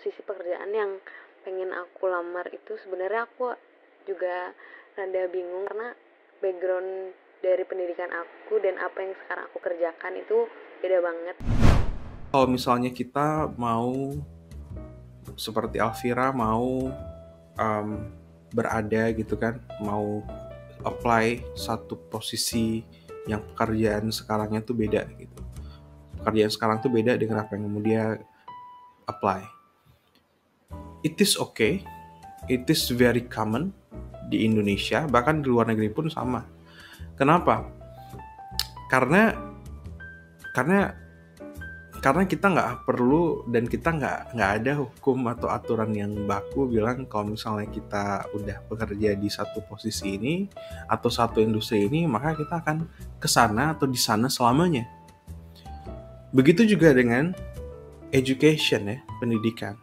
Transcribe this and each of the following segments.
posisi pekerjaan yang pengen aku lamar itu sebenarnya aku juga rada bingung karena background dari pendidikan aku dan apa yang sekarang aku kerjakan itu beda banget. Kalau misalnya kita mau seperti Alvira mau berada gitu kan, mau apply satu posisi yang pekerjaan sekarangnya tuh beda gitu. Pekerjaan sekarang tuh beda dengan apa yang mau dia apply. It is okay, it is very common di Indonesia, bahkan di luar negeri pun sama. Kenapa? Karena kita nggak perlu dan kita nggak ada hukum atau aturan yang baku bilang kalau misalnya kita udah bekerja di satu posisi ini atau satu industri ini maka kita akan kesana atau di sana selamanya. Begitu juga dengan education ya, pendidikan.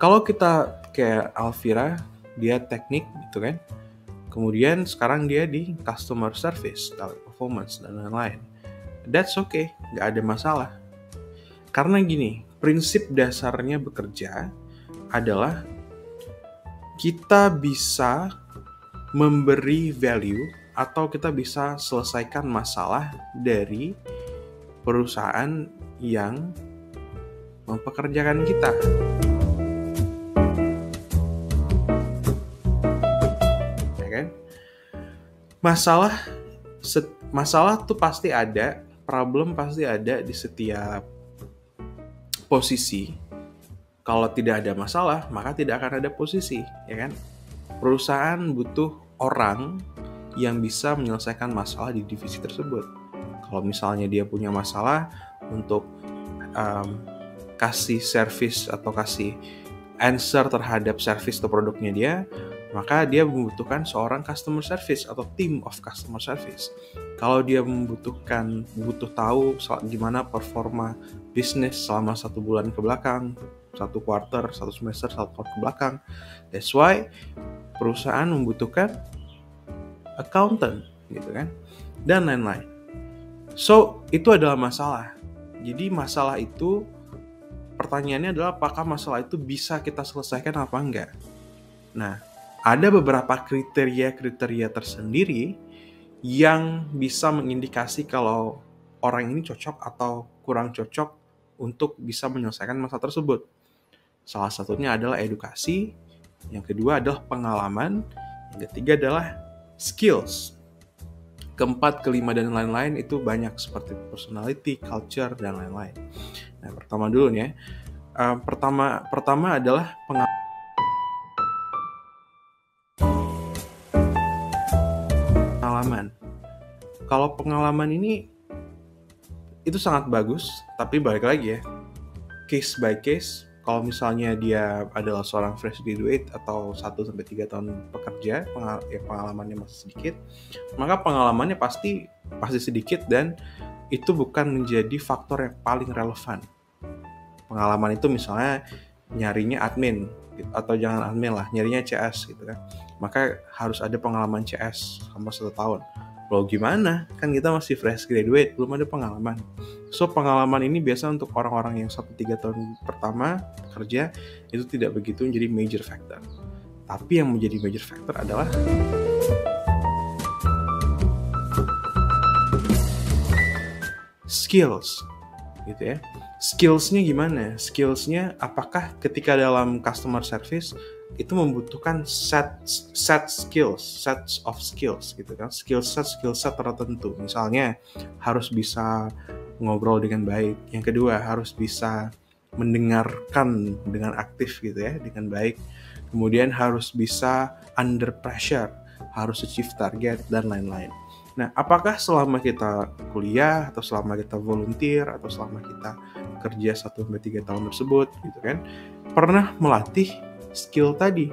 Kalau kita kayak Alvira, dia teknik gitu kan, kemudian sekarang dia di customer service, performance dan lain-lain. That's okay, nggak ada masalah. Karena gini, prinsip dasarnya bekerja adalah kita bisa memberi value atau kita bisa selesaikan masalah dari perusahaan yang mempekerjakan kita. Ya kan? Masalah tuh pasti ada, problem pasti ada di setiap posisi. Kalau tidak ada masalah, maka tidak akan ada posisi, ya kan? Perusahaan butuh orang yang bisa menyelesaikan masalah di divisi tersebut. Kalau misalnya dia punya masalah untuk kasih service atau kasih answer terhadap service atau produknya dia, maka dia membutuhkan seorang customer service atau team of customer service. Kalau dia butuh tahu gimana performa bisnis selama 1 bulan ke belakang, 1 quarter, 1 semester, 1 tahun ke belakang. That's why perusahaan membutuhkan accountant, gitu kan, dan lain-lain. So, itu adalah masalah. Jadi masalah itu, pertanyaannya adalah apakah masalah itu bisa kita selesaikan apa enggak. Nah, ada beberapa kriteria tersendiri yang bisa mengindikasi kalau orang ini cocok atau kurang cocok untuk bisa menyelesaikan masalah tersebut. Salah satunya adalah edukasi, yang kedua adalah pengalaman, yang ketiga adalah skills. Keempat, kelima, dan lain-lain itu banyak seperti personality, culture, dan lain-lain. Nah, pertama dulu nih ya. Pertama adalah pengalaman. Kalau pengalaman ini itu sangat bagus, tapi balik lagi ya, case by case. Kalau misalnya dia adalah seorang fresh graduate atau 1-3 tahun pekerja, pengalamannya masih sedikit, maka pengalamannya pasti sedikit dan itu bukan menjadi faktor yang paling relevan. Pengalaman itu misalnya nyarinya admin, atau jangan admin lah, nyarinya CS gitu kan, maka harus ada pengalaman CS selama 1 tahun. Loh gimana? Kan kita masih fresh graduate, belum ada pengalaman. So pengalaman ini biasa untuk orang-orang yang 1-3 tahun pertama kerja itu tidak begitu menjadi major factor. Tapi yang menjadi major factor adalah skills, gitu ya. Skillsnya gimana? Skillsnya apakah ketika dalam customer service itu membutuhkan sets of skills gitu kan, skill set tertentu. Misalnya harus bisa ngobrol dengan baik, yang kedua harus bisa mendengarkan dengan aktif gitu ya, dengan baik, kemudian harus bisa under pressure, harus achieve target, dan lain-lain. Nah, apakah selama kita kuliah atau selama kita volunteer atau selama kita kerja 1-3 tahun tersebut gitu kan, pernah melatih skill tadi?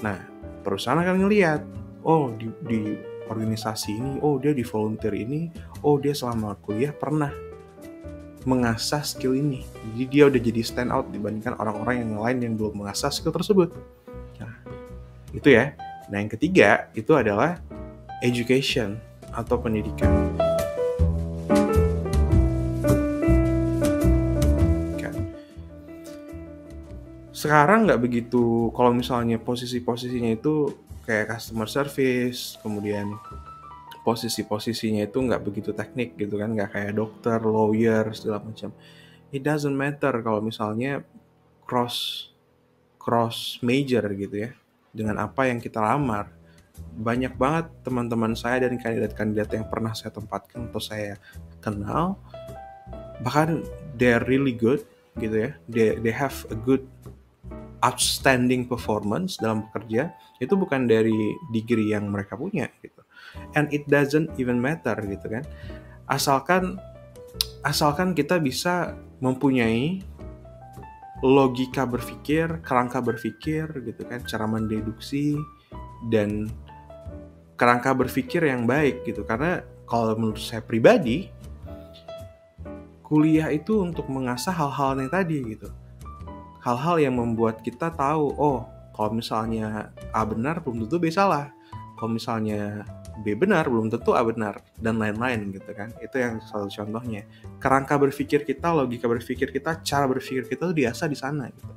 Nah, perusahaan akan ngelihat, oh di organisasi ini, oh dia di volunteer ini, oh dia selama kuliah pernah mengasah skill ini. Jadi dia udah jadi stand out dibandingkan orang-orang yang lain yang belum mengasah skill tersebut. Nah, itu ya. Nah, yang ketiga itu adalah education atau pendidikan. Sekarang nggak begitu, kalau misalnya posisi-posisinya itu kayak customer service, kemudian posisi-posisinya itu nggak begitu teknik gitu kan, nggak kayak dokter, lawyer, segala macam. It doesn't matter kalau misalnya cross major gitu ya, dengan apa yang kita lamar. Banyak banget teman-teman saya dan kandidat-kandidat yang pernah saya tempatkan atau saya kenal, bahkan they're really good gitu ya, they have a good outstanding performance dalam bekerja, itu bukan dari degree yang mereka punya gitu. And it doesn't even matter gitu kan. Asalkan kita bisa mempunyai logika berpikir, kerangka berpikir gitu kan, cara mendeduksi dan kerangka berpikir yang baik gitu. Karena kalau menurut saya pribadi, kuliah itu untuk mengasah hal-hal yang tadi gitu. Hal-hal yang membuat kita tahu, oh kalau misalnya A benar belum tentu B salah, kalau misalnya B benar belum tentu A benar, dan lain-lain gitu kan. Itu yang salah satu contohnya. Kerangka berpikir kita, logika berpikir kita, cara berpikir kita itu diasah di sana gitu.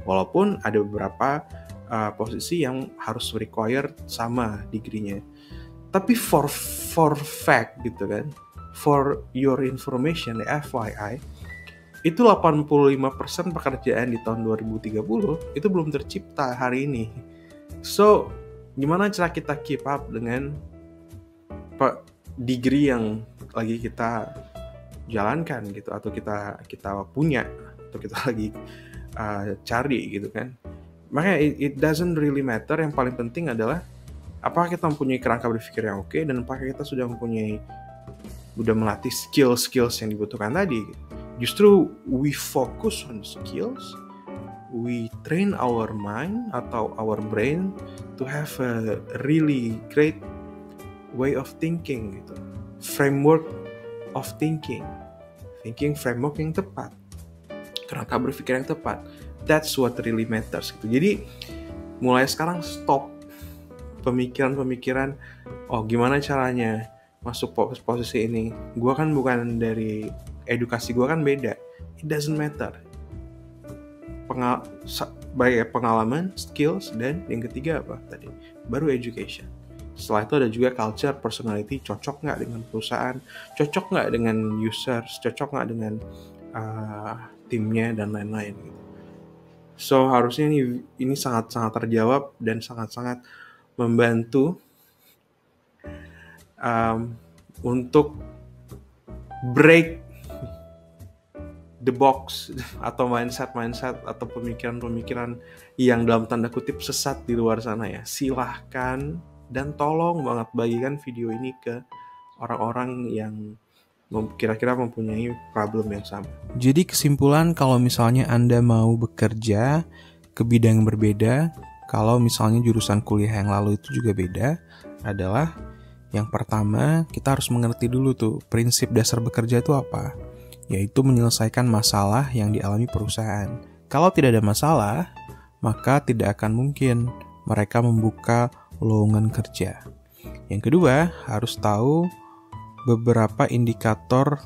Walaupun ada beberapa posisi yang harus require sama degree-nya. Tapi for fact gitu kan, for your information, FYI, itu 85% pekerjaan di tahun 2030 itu belum tercipta hari ini. So, gimana cara kita keep up dengan degree yang lagi kita jalankan gitu, atau kita punya, atau kita lagi cari gitu kan. Makanya it doesn't really matter, yang paling penting adalah apakah kita mempunyai kerangka berpikir yang oke, dan apakah kita sudah melatih skills yang dibutuhkan tadi gitu. Justru we focus on skills, we train our mind atau our brain to have a really great way of thinking gitu, framework of thinking framework yang tepat, kerangka berpikir yang tepat. That's what really matters gitu. Jadi mulai sekarang stop pemikiran oh gimana caranya masuk posisi ini, gue kan bukan dari edukasi, gue kan beda. It doesn't matter. Pengalaman, skills, dan yang ketiga apa tadi? Baru education. Setelah itu ada juga culture, personality, cocok nggak dengan perusahaan, cocok nggak dengan users, cocok nggak dengan timnya, dan lain-lain gitu. So harusnya ini sangat-sangat terjawab dan sangat-sangat membantu untuk break the box atau mindset atau pemikiran yang dalam tanda kutip sesat di luar sana ya. Silahkan dan tolong banget bagikan video ini ke orang-orang yang kira-kira mempunyai problem yang sama. Jadi kesimpulan, kalau misalnya Anda mau bekerja ke bidang yang berbeda, kalau misalnya jurusan kuliah yang lalu itu juga beda, adalah yang pertama, kita harus mengerti dulu tuh prinsip dasar bekerja itu apa, yaitu menyelesaikan masalah yang dialami perusahaan. Kalau tidak ada masalah, maka tidak akan mungkin mereka membuka lowongan kerja. Yang kedua, harus tahu beberapa indikator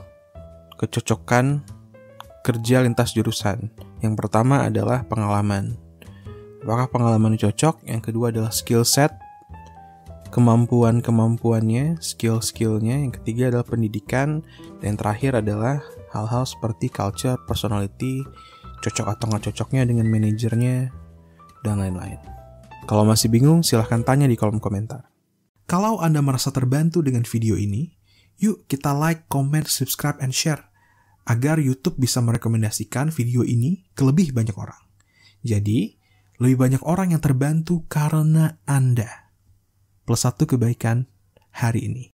kecocokan kerja lintas jurusan. Yang pertama adalah pengalaman. Apakah pengalaman cocok? Yang kedua adalah skill set, kemampuannya, skill-skillnya. Yang ketiga adalah pendidikan. Dan yang terakhir adalah hal-hal seperti culture, personality, cocok atau nggak cocoknya dengan manajernya, dan lain-lain. Kalau masih bingung, silahkan tanya di kolom komentar. Kalau Anda merasa terbantu dengan video ini, yuk kita like, comment, subscribe, and share, agar YouTube bisa merekomendasikan video ini ke lebih banyak orang. Jadi, lebih banyak orang yang terbantu karena Anda. +1 kebaikan hari ini.